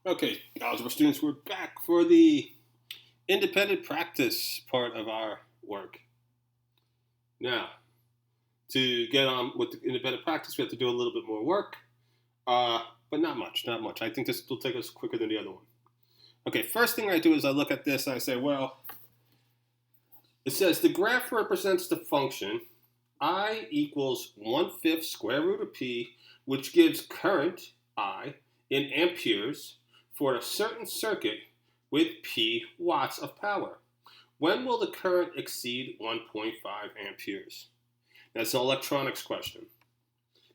Okay, algebra students, we're back for the independent practice part of our work. Now, to get on with the independent practice, we have to do a little bit more work, but not much, not much. I think this will take us quicker than the other one. Okay, first thing I do is I look at this and I say, well, it says the graph represents the function I equals 1/5 square root of p, which gives current I in amperes for a certain circuit with P watts of power. When will the current exceed 1.5 amperes? That's an electronics question.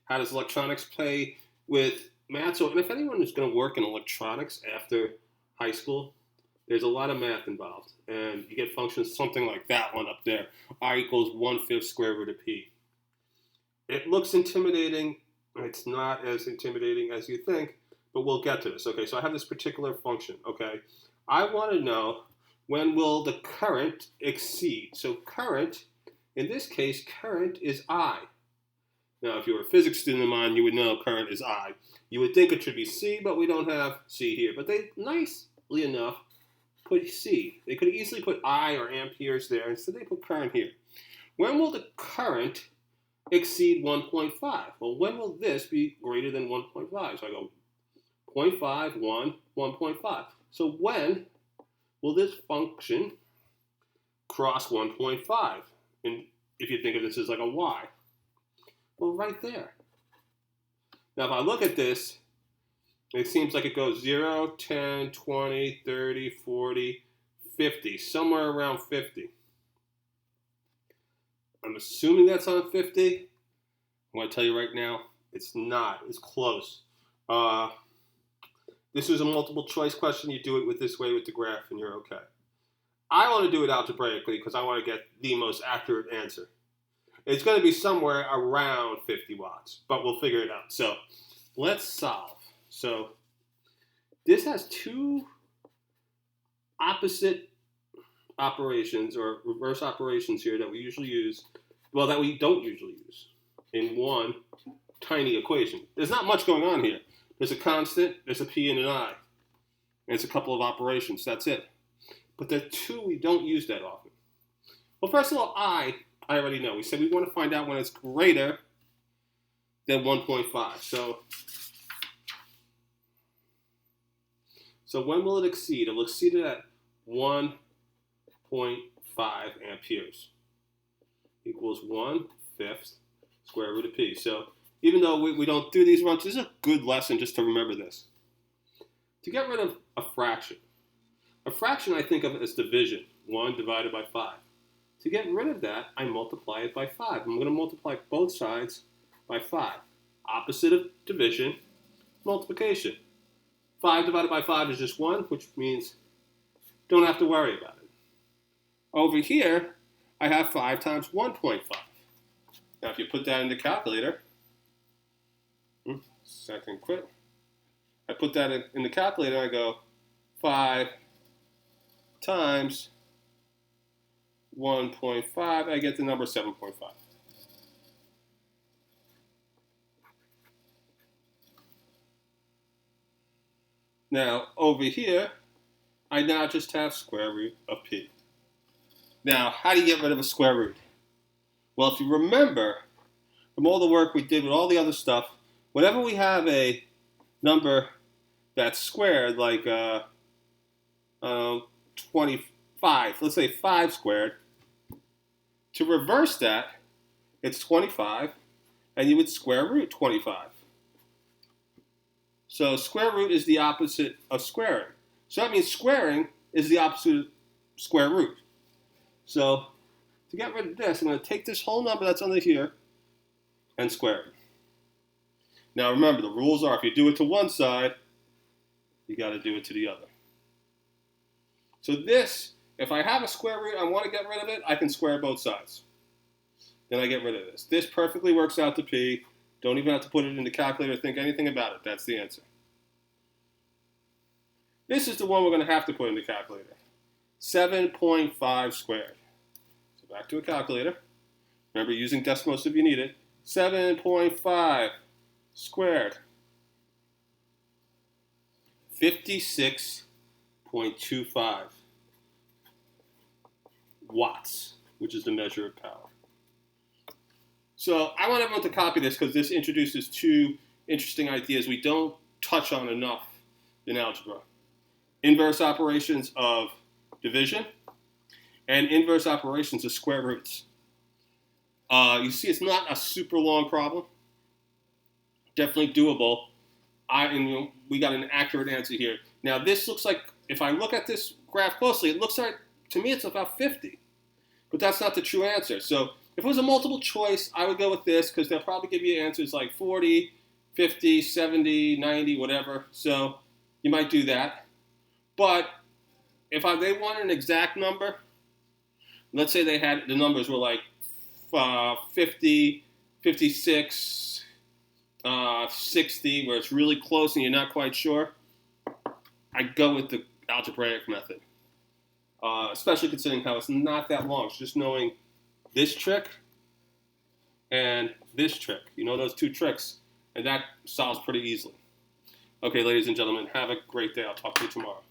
How does electronics play with math? So, and if anyone is going to work in electronics after high school, there's a lot of math involved. And you get functions something like that one up there. I equals 1/5 square root of P. It looks intimidating. It's not as intimidating as you think, but we'll get to this. Okay, so I have this particular function. Okay, I want to know when will the current exceed. So current, in this case, current is I. Now, if you were a physics student of mine, you would know current is I. You would think it should be C, but we don't have C here. But they, nicely enough, put C. They could easily put I or amperes there. Instead, they put current here. When will the current exceed 1.5? Well, when will this be greater than 1.5? So I go 0.5, 1, 1.5. So when will this function cross 1.5? And if you think of this as like a y, well, right there. Now, if I look at this, it seems like it goes 0, 10, 20, 30, 40, 50, somewhere around 50. I'm assuming that's on 50. I'm going to tell you right now, it's not. It's close. This is a multiple choice question. You do it with this way with the graph and you're okay. I want to do it algebraically because I want to get the most accurate answer. It's going to be somewhere around 50 watts, but we'll figure it out. So let's solve. So this has two opposite operations or reverse operations here that we usually use, well, that we don't usually use in one tiny equation. There's not much going on here. There's a constant, there's a P and an I. And it's a couple of operations, that's it. But the two we don't use that often. Well, first of all, I already know. We said we want to find out when it's greater than 1.5. So when will it exceed? It will exceed it at 1.5 amperes. Equals 1/5 square root of P. So even though we don't do these runs, this is a good lesson just to remember this. To get rid of a fraction I think of it as division, 1 divided by 5. To get rid of that, I multiply it by 5. I'm going to multiply both sides by 5. Opposite of division, multiplication. 5 divided by 5 is just 1, which means don't have to worry about it. Over here, I have 5 times 1.5. Now, if you put that in the calculator, second quit. I put that in the calculator, I go 5 times 1.5, I get the number 7.5. Now, over here, I now just have square root of P. Now, how do you get rid of a square root? Well, if you remember from all the work we did with all the other stuff, whenever we have a number that's squared, like 25, let's say 5 squared, to reverse that, it's 25, and you would square root 25. So square root is the opposite of squaring. So that means squaring is the opposite of square root. So to get rid of this, I'm going to take this whole number that's under here and square it. Now remember, the rules are if you do it to one side, you got to do it to the other. So this, if I have a square root, I want to get rid of it, I can square both sides. Then I get rid of this. This perfectly works out to P. Don't even have to put it in the calculator, think anything about it. That's the answer. This is the one we're going to have to put in the calculator. 7.5 squared. So back to a calculator. Remember, using decimals if you need it. 7.5 squared. 56.25 watts, which is the measure of power. So I want everyone to copy this because this introduces two interesting ideas we don't touch on enough in algebra. Inverse operations of division and inverse operations of square roots. You see it's not a super long problem. Definitely doable. We got an accurate answer here. Now this looks like, if I look at this graph closely, it looks like, to me, it's about 50. But that's not the true answer. So if it was a multiple choice, I would go with this because they'll probably give you answers like 40, 50, 70, 90, whatever. So you might do that. But if they wanted an exact number, let's say the numbers were like 50, 56, 60, where it's really close and you're not quite sure, I'd go with the algebraic method. Especially considering how it's not that long. It's just knowing this trick and this trick. You know those two tricks, and that solves pretty easily. Okay, ladies and gentlemen, have a great day. I'll talk to you tomorrow.